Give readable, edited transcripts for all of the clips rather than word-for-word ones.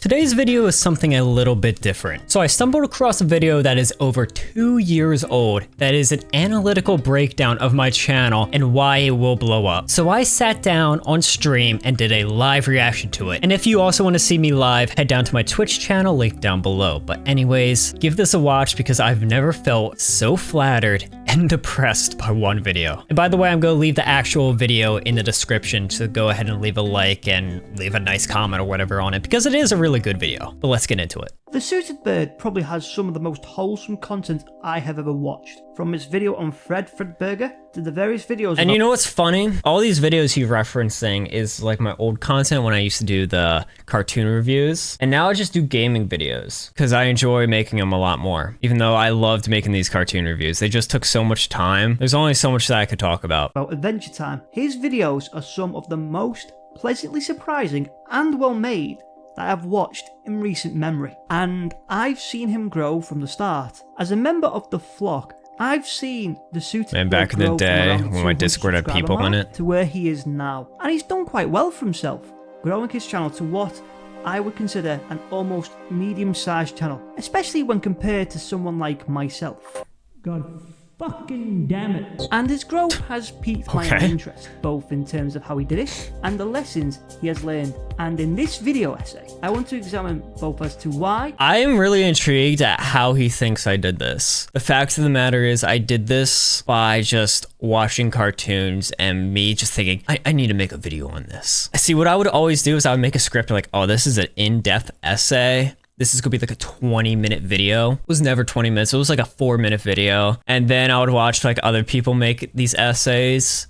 Today's video is something a little bit different. So I stumbled across a video that is over 2 years old that is an analytical breakdown of my channel and why it will blow up. So I sat down on stream and did a live reaction to it. And if you also want to see me live, head down to my Twitch channel, link down below. But anyways, give this a watch because I've never felt so flattered and depressed by one video. And by the way, I'm going to leave the actual video in the description, so go ahead and leave a like and leave a nice comment or whatever on it because it is a really good video. But let's get into it. The Suited Bird probably has some of the most wholesome content I have ever watched. From his video on Fredburger to the various videos. And you know what's funny? All these videos he's referencing is like my old content when I used to do the cartoon reviews. And now I just do gaming videos because I enjoy making them a lot more. Even though I loved making these cartoon reviews, they just took so much time. There's only so much that I could talk about. About Adventure Time. His videos are some of the most pleasantly surprising and well made that I've watched in recent memory. And I've seen him grow from the start. As a member of the flock, I've seen the Suited Bird back in the day when my Discord had people in it, to where he is now. And he's done quite well for himself, growing his channel to what I would consider an almost medium-sized channel, especially when compared to someone like myself. God fucking damn it. And his growth has piqued my interest, both in terms of how he did it and the lessons he has learned. And in this video essay, I want to examine both as to why. I am really intrigued at how he thinks I did this. The fact of the matter is I did this by just watching cartoons and me just thinking, I need to make a video on this. See, what I would always do is I would make a script like, oh, this is an in-depth essay. This is gonna be like a 20-minute video. It was never 20 minutes, it was like a 4-minute video. And then I would watch like other people make these essays.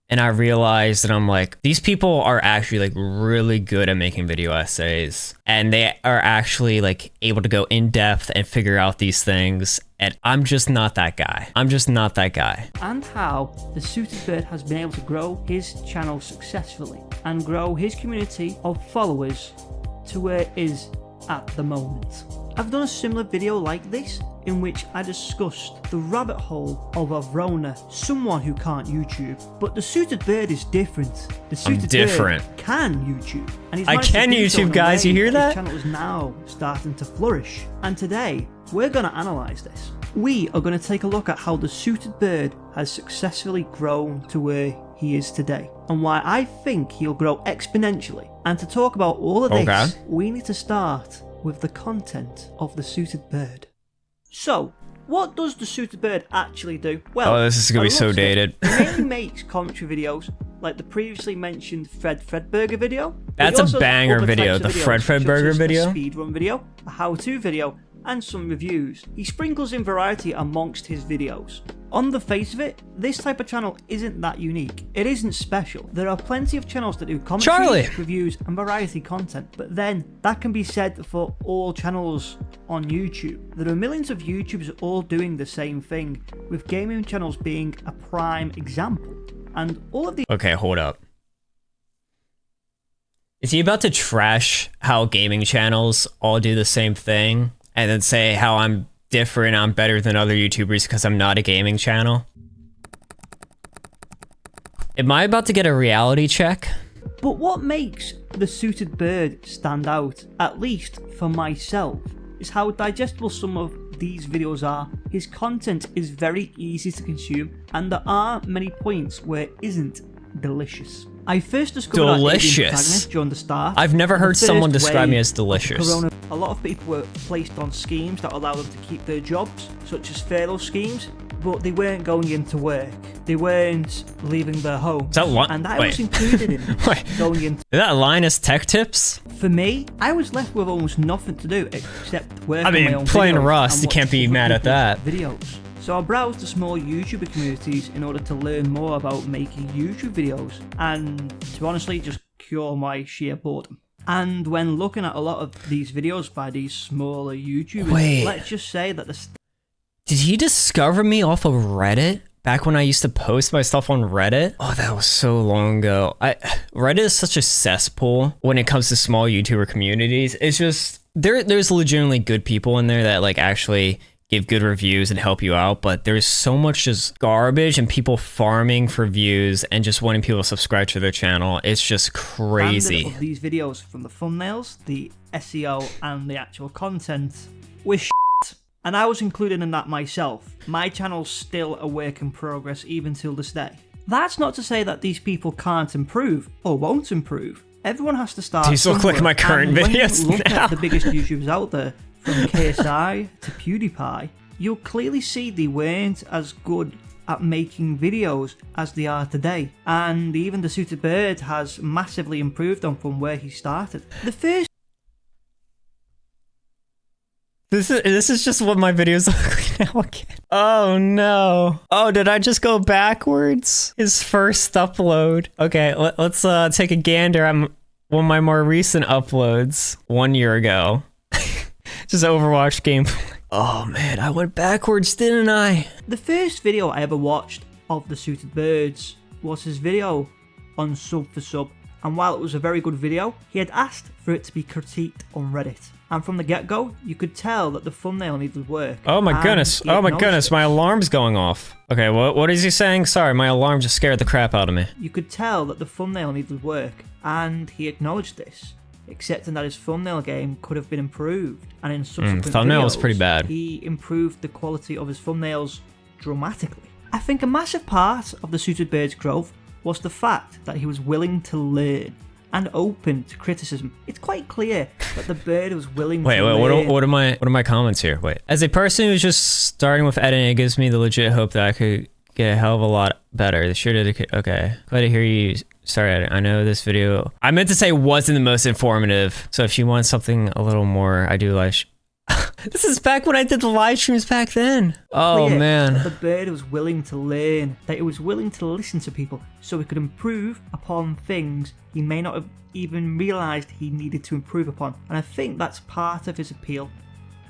And I realized that I'm like, these people are actually like really good at making video essays. And they are actually like able to go in depth and figure out these things. And I'm just not that guy. I'm just not that guy. And how the Suited Bird has been able to grow his channel successfully and grow his community of followers to where it is at the moment. I've done a similar video like this in which I discussed the rabbit hole of a Vrona, someone who can't YouTube. But the Suited Bird is different. The Suited Bird can YouTube. And I can YouTube, guys, you hear that? His channel is now starting to flourish. And today, we're going to analyse this. We are going to take a look at how the Suited Bird has successfully grown to where he is today, and why I think he'll grow exponentially. And to talk about all of this, we need to start with the content of the Suited Bird. So, what does the Suited Bird actually do? Well, this is gonna be so dated. He mainly makes commentary videos, like the previously mentioned Fredburger video. That's a banger video, the Fredburger video. A speedrun video, a how-to video, and some reviews. He sprinkles in variety amongst his videos. On the face of it, this type of channel isn't that unique. It isn't special. There are plenty of channels that do commentary, reviews, and variety content, but then that can be said for all channels on YouTube. There are millions of YouTubers all doing the same thing, with gaming channels being a prime example. And all of the— Okay, hold up. Is he about to trash how gaming channels all do the same thing? And then say how I'm different, I'm better than other YouTubers because I'm not a gaming channel? Am I about to get a reality check? But what makes the Suited Bird stand out, at least for myself, is how digestible some of these videos are. His content is very easy to consume, and there are many points where it isn't delicious. I first discovered delicious during the start. I've never heard someone describe me as delicious. A lot of people were placed on schemes that allowed them to keep their jobs, such as furlough schemes, but they weren't going into work. They weren't leaving their home. Is that and that was included in going into. Is that Linus Tech Tips? For me, I was left with almost nothing to do except work on my own playing Rust, you can't be mad at that. Videos. So I browsed the small YouTuber communities in order to learn more about making YouTube videos and to honestly just cure my sheer boredom. And when looking at a lot of these videos by these smaller YouTubers, let's just say that did he discover me off of Reddit? Back when I used to post my stuff on Reddit? Oh, that was so long ago. Reddit is such a cesspool when it comes to small YouTuber communities. It's just, there's legitimately good people in there that like actually give good reviews and help you out, but there's so much just garbage and people farming for views and just wanting people to subscribe to their channel. It's just crazy. Standard of these videos, from the thumbnails, the SEO, and the actual content, was shit. And I was included in that myself. My channel's still a work in progress even till this day. That's not to say that these people can't improve or won't improve. Everyone has to start. These look like my current videos when you look now. at the biggest YouTubers out there, from KSI to PewDiePie, you'll clearly see they weren't as good at making videos as they are today. And even the Suited Bird has massively improved on from where he started. The first This is just what my videos look like now again. Oh no. Oh, did I just go backwards? His first upload. Okay, let's take a gander on one of my more recent uploads 1 year ago. Just Overwatch gameplay. Oh man, I went backwards, didn't I? The first video I ever watched of the Suited Birds was his video on Sub for Sub, and while it was a very good video, he had asked for it to be critiqued on Reddit. And from the get-go, you could tell that the thumbnail needed work. Oh my goodness, my alarm's going off. Okay, what is he saying? Sorry, my alarm just scared the crap out of me. You could tell that the thumbnail needed work, and he acknowledged this, accepting that his thumbnail game could have been improved. And in subsequent thumbnail was videos, pretty bad. He improved the quality of his thumbnails dramatically. I think a massive part of the Suited Bird's growth was the fact that he was willing to learn and open to criticism. It's quite clear that the bird was willing to learn. What are my comments here? Wait. As a person who's just starting with editing, it gives me the legit hope that I could get a hell of a lot better. The Shure dedicated. Okay. Glad to hear you start editing. I know this video, I meant to say wasn't the most informative. So if you want something a little more, I do like. This is back when I did the live streams back then. Oh man. The bird was willing to learn, that it was willing to listen to people so it could improve upon things he may not have even realised he needed to improve upon. And I think that's part of his appeal,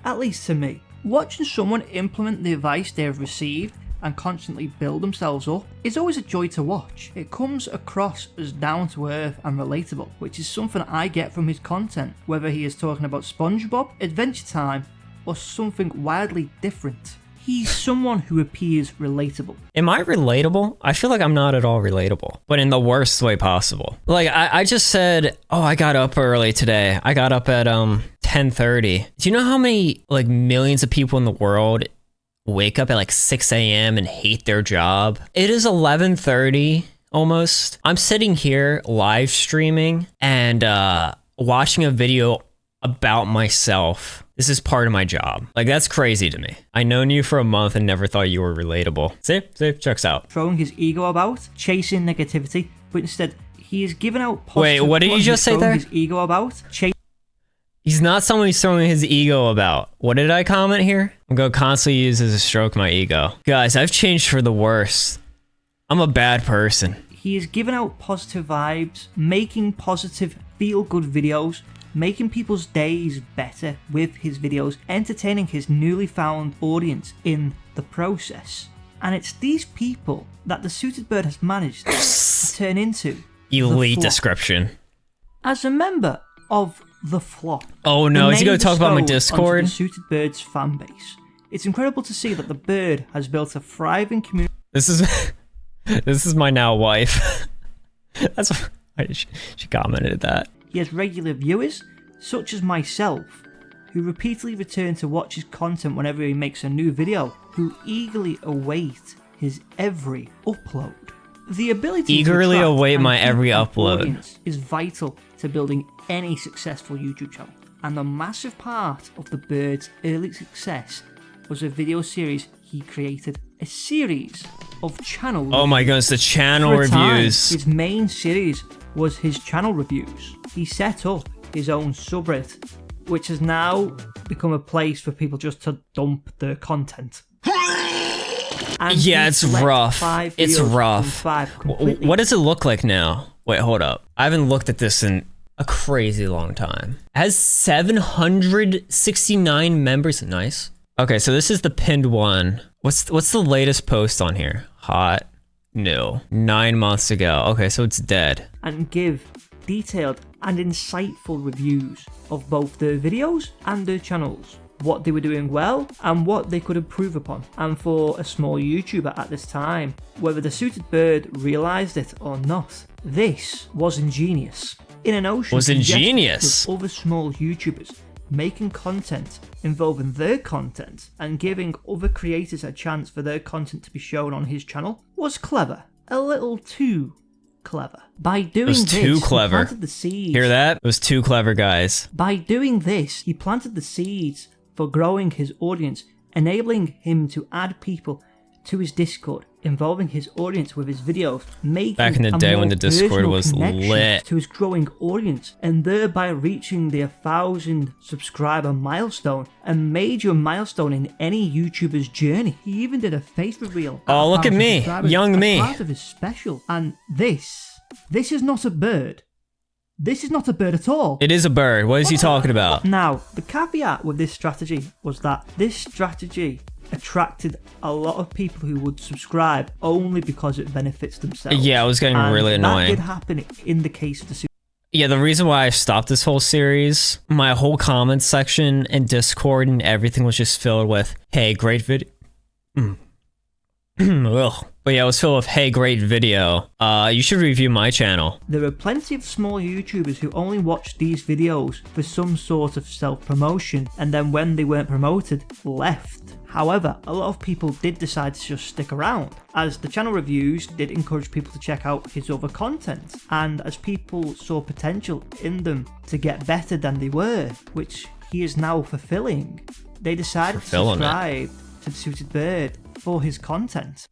at least to me. Watching someone implement the advice they have received and constantly build themselves up is always a joy to watch. It comes across as down to earth and relatable, which is something I get from his content, whether he is talking about SpongeBob, Adventure Time, or something wildly different. He's someone who appears relatable. Am I relatable? I feel like I'm not at all relatable, but in the worst way possible. Like I just said, oh, I got up early today. I got up at 10:30. Do you know how many like millions of people in the world wake up at like 6 a.m. and hate their job? It is 11:30 almost. I'm sitting here live streaming and watching a video about myself. This is part of my job. Like, that's crazy to me. I known you for a month and never thought you were relatable. See, checks out. Throwing his ego about, chasing negativity, but instead he is giving out positive. Wait, what did you just say there? His ego about, He's not someone who's throwing his ego about. What did I comment here? I'm gonna constantly use this to stroke my ego. Guys, I've changed for the worse. I'm a bad person. He is giving out positive vibes, making positive, feel-good videos, making people's days better with his videos, entertaining his newly found audience in the process. And it's these people that the Suited Bird has managed to turn into elite description. As a member of the Flop. Oh no, is he going to talk about my Discord? The Suited Bird's fan base. It's incredible to see that the bird has built a thriving community. This is my now wife. That's why she commented that. He has regular viewers, such as myself, who repeatedly return to watch his content whenever he makes a new video, who eagerly await his every upload. The ability eagerly to await my every upload is vital to building any successful YouTube channel, and a massive part of the bird's early success was a video series he created, a series of channel Oh my goodness, the channel For a time, reviews. His main series was his channel reviews. He set up his own subreddit, which has now become a place for people just to dump their content. And yeah, it's rough. It's rough. Completely. What does it look like now? Wait, hold up. I haven't looked at this in a crazy long time. It has 769 members. Nice. Okay, so this is the pinned one. What's the latest post on here? Hot. No. 9 months ago. Okay, so it's dead. And give detailed and insightful reviews of both their videos and their channels. what they were doing well and what they could improve upon. And for a small YouTuber at this time, whether the Suited Bird realised it or not, this was ingenious. In an ocean of other small YouTubers making content involving their content and giving other creators a chance for their content to be shown on his channel was clever. A little too clever. By doing this, too clever. He planted the seeds. Hear that? It was too clever, guys. By doing this, he planted the seeds for growing his audience, enabling him to add people to his Discord, involving his audience with his videos, making back in the day when the Discord was lit to his growing audience, and thereby reaching the 1,000 subscriber milestone, a major milestone in any YouTuber's journey. He even did a face reveal. Oh, look at me, young me. Part of his special, and this is not a bird. This is not a bird at all. It is a bird. What is he talking about? Now, the caveat with this strategy was that this strategy attracted a lot of people who would subscribe only because it benefits themselves. Yeah, it was getting really annoying. That did happen in the case of the Yeah, the reason why I stopped this whole series, my whole comment section and Discord and everything was just filled with, hey, great video. But yeah, it was filled with, hey, great video. You should review my channel. There are plenty of small YouTubers who only watched these videos for some sort of self-promotion, and then when they weren't promoted, left. However, a lot of people did decide to just stick around, as the channel reviews did encourage people to check out his other content, and as people saw potential in them to get better than they were, which he is now fulfilling, they decided to subscribe to the Suited Bird for his content.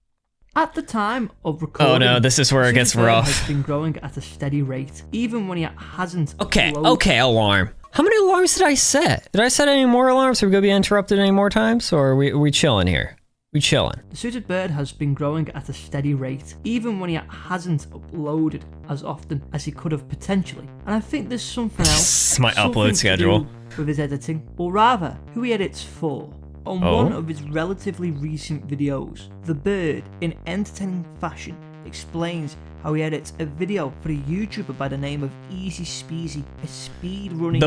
At the time of recording, oh no, this is where it gets rough. Has been growing at a steady rate, even when he hasn't. Okay, alarm. How many alarms did I set? Did I set any more alarms? Are we gonna be interrupted any more times, or are we chilling here? We chilling. The Suited Bird has been growing at a steady rate, even when he hasn't uploaded as often as he could have potentially. And I think there's something else. This is my upload schedule. With his editing, or rather, who he edits for. On one of his relatively recent videos, the Bird, in entertaining fashion, explains how he edits a video for a YouTuber by the name of Easy Speezy, a speedrunning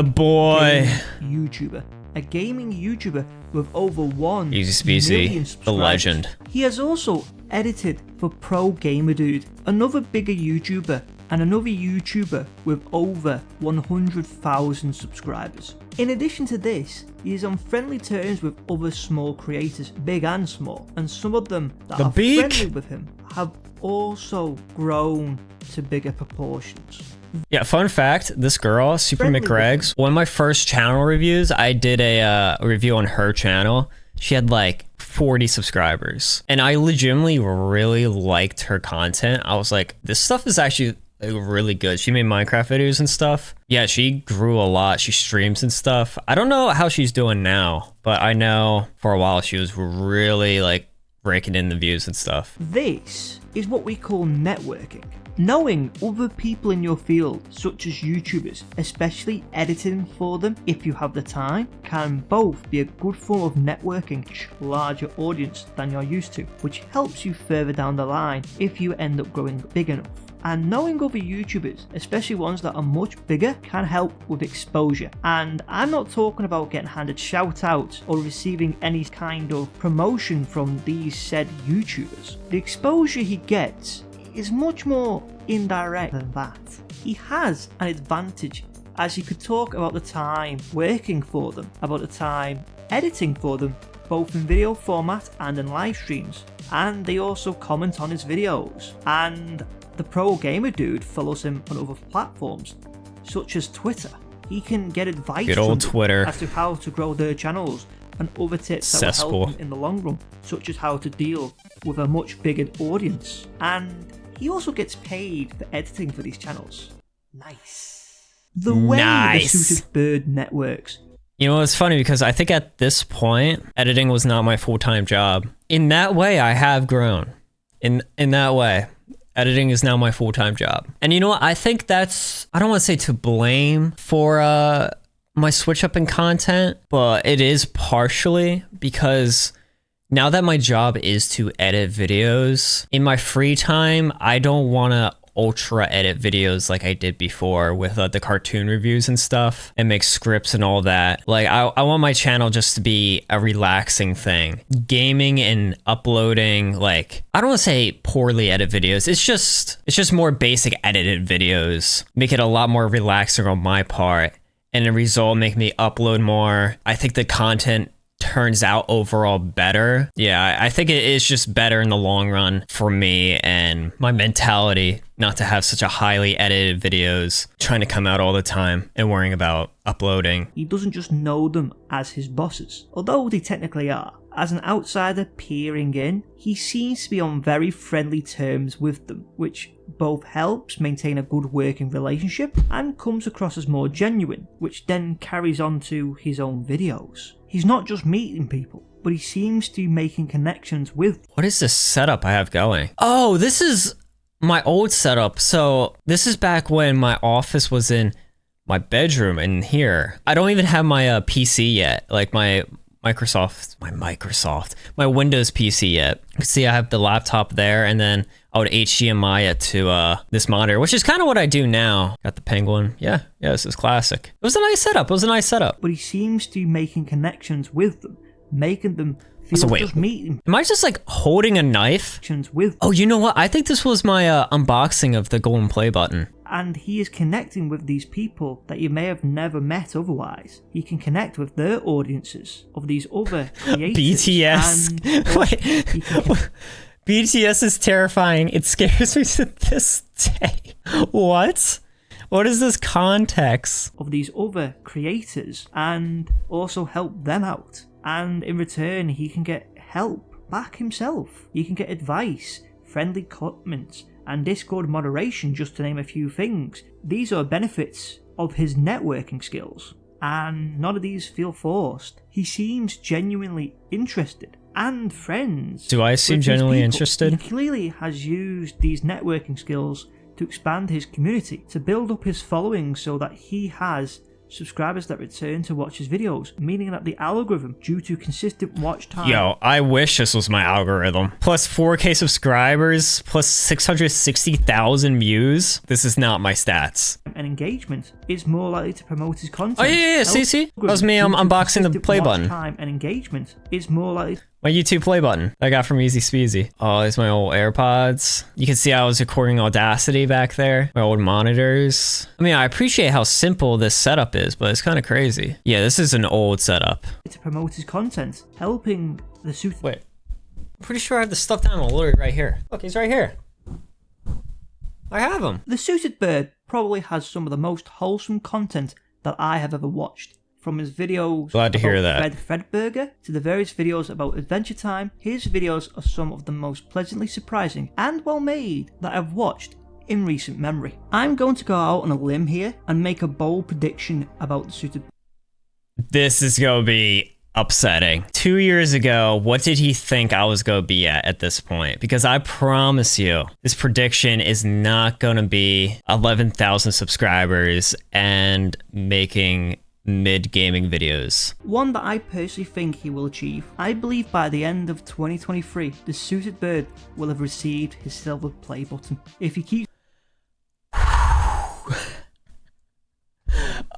YouTuber. A gaming YouTuber with over 1 Easy million Speezy, the legend. He has also edited for Pro Gamer Dude, another bigger YouTuber, and another YouTuber with over 100,000 subscribers. In addition to this, he is on friendly terms with other small creators, big and small, and some of them that are friendly with him have also grown to bigger proportions. Yeah, fun fact, this girl, Super McGreg's, one of my first channel reviews, I did a review on her channel. She had like 40 subscribers, and I legitimately really liked her content. I was like, this stuff is actually like really good. She made Minecraft videos and stuff. Yeah, she grew a lot. She streams and stuff. I don't know how she's doing now, but I know for a while she was really like breaking in the views and stuff. This is what we call networking. Knowing other people in your field, such as YouTubers, especially editing for them if you have the time, can both be a good form of networking to a larger audience than you're used to, which helps you further down the line if you end up growing big enough. And knowing other YouTubers, especially ones that are much bigger, can help with exposure. And I'm not talking about getting handed shout outs or receiving any kind of promotion from these said YouTubers. The exposure he gets is much more indirect than that. He has an advantage, as he could talk about the time working for them, about the time editing for them, both in video format and in live streams. And they also comment on his videos. And the Pro Gamer Dude follows him on other platforms, such as Twitter. He can get advice from Twitter as to how to grow their channels and other tips that will help him in the long run, such as how to deal with a much bigger audience. And he also gets paid for editing for these channels. Nice. The way the Suited Bird networks. You know, it's funny because I think at this point, editing was not my full-time job. In that way, I have grown. In that way, editing is now my full-time job. And you know what? I think that's, I don't want to say to blame for my switch up in content, but it is partially because now that my job is to edit videos, in my free time, I don't want to ultra edit videos like I did before with the cartoon reviews and stuff and make scripts and all that. Like I want my channel just to be a relaxing thing. Gaming and uploading, like, I don't want to say poorly edited videos. It's just more basic edited videos. Make it a lot more relaxing on my part. And the result make me upload more. I think the content turns out overall better. Yeah, I think it is just better in the long run for me and my mentality not to have such a highly edited videos trying to come out all the time and worrying about uploading. He doesn't just know them as his bosses, although they technically are. As an outsider peering in, he seems to be on very friendly terms with them, which both helps maintain a good working relationship and comes across as more genuine, which then carries on to his own videos. He's not just meeting people, but he seems to be making connections with... What is this setup I have going? Oh, this is my old setup. So this is back when my office was in my bedroom in here. I don't even have my PC yet, like my Windows PC yet. You can see I have the laptop there, and then I would HDMI it to this monitor, which is kind of what I do now. Got the Penguin. Yeah, this is classic. It was a nice setup. But he seems to be making connections with them, making them feel so wait, just meeting. Am I just like holding a knife? With oh, you know what? I think this was my unboxing of the golden play button. And he is connecting with these people that you may have never met otherwise. He can connect with their audiences of these other creators. BTS. Wait, BTS is terrifying. It scares me to this day. What? What is this context? Of these other creators and also help them out. And in return, he can get help back himself. He can get advice, friendly comments, and Discord moderation, just to name a few things. These are benefits of his networking skills, and none of these feel forced. He seems genuinely interested and friends. Do I seem genuinely interested? He clearly has used these networking skills to expand his community, to build up his following so that he has subscribers that return to watch his videos, meaning that the algorithm, due to consistent watch time... Yo, I wish this was my algorithm. Plus 4K subscribers, plus 660,000 views. This is not my stats. And engagement is more likely to promote his content. Oh yeah, see? That was me unboxing the play button. Time and engagement is more likely... My YouTube play button I got from Easy Speezy. Oh, there's my old AirPods. You can see I was recording Audacity back there. My old monitors. I mean, I appreciate how simple this setup is, but it's kind of crazy. Yeah, this is an old setup. To promote his content, helping the suit... Wait. I'm pretty sure I have the stuffed animal literally right here. Look, he's right here. I have him. The Suited Bird probably has some of the most wholesome content that I have ever watched. From his videos Glad to hear that. Fredburger to the various videos about Adventure Time, his videos are some of the most pleasantly surprising and well made that I've watched in recent memory. I'm going to go out on a limb here and make a bold prediction about the Suited Bird. This is going to be upsetting. 2 years ago, what did he think I was going to be at this point? Because I promise you, this prediction is not going to be 11,000 subscribers and making mid-gaming videos. One that I personally think he will achieve. I believe by the end of 2023, the Suited Bird will have received his silver play button. If he keeps...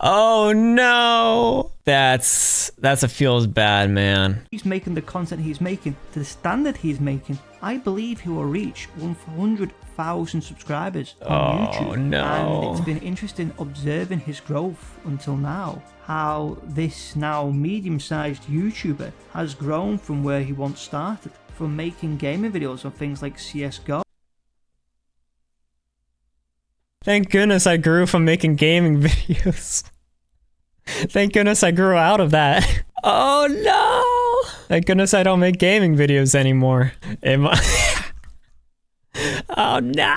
Oh no! That's a feels bad, man. He's making the content he's making to the standard he's making. I believe he will reach 100,000 subscribers on YouTube. Oh no. And it's been interesting observing his growth until now. How this now medium-sized YouTuber has grown from where he once started. From making gaming videos on things like CSGO. Thank goodness I grew from making gaming videos. Thank goodness I grew out of that. Oh no! Thank goodness I don't make gaming videos anymore. Oh no!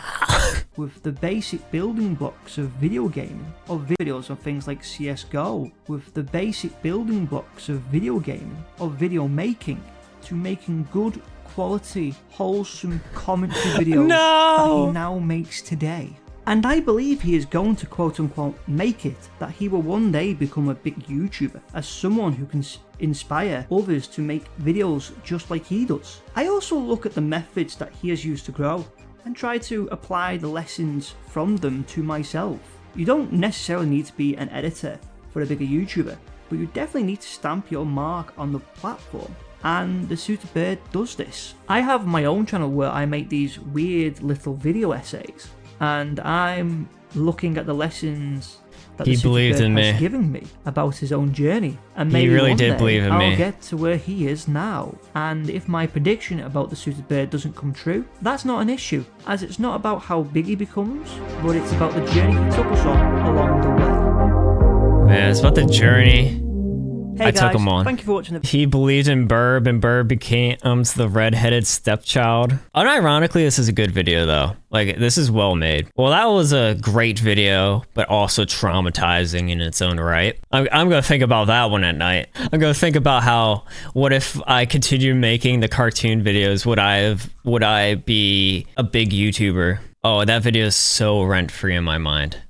With the basic building blocks of video gaming, of videos on things like CSGO, with the basic building blocks of video gaming, of video making, to making good quality, wholesome commentary videos that he now makes today. And I believe he is going to quote-unquote make it, that he will one day become a big YouTuber, as someone who can inspire others to make videos just like he does. I also look at the methods that he has used to grow, and try to apply the lessons from them to myself. You don't necessarily need to be an editor for a bigger YouTuber, but you definitely need to stamp your mark on the platform. And the Suited Bird does this. I have my own channel where I make these weird little video essays, and I'm looking at the lessons that the Suited Bird has given me about his own journey, and maybe he really one did day believe in me. I'll get to where he is now. And if my prediction about the Suited Bird doesn't come true, that's not an issue, as it's not about how big he becomes, but it's about the journey he took us on along the way. Man, it's about the journey. Hey guys, took him on. Thank you for watching the He believed in Burb, and Burb becomes the redheaded stepchild. Unironically, this is a good video though. Like, this is well made. Well, that was a great video, but also traumatizing in its own right. I'm gonna think about that one at night. I'm gonna think about how, what if I continued making the cartoon videos? Would I be a big YouTuber? Oh, that video is so rent-free in my mind.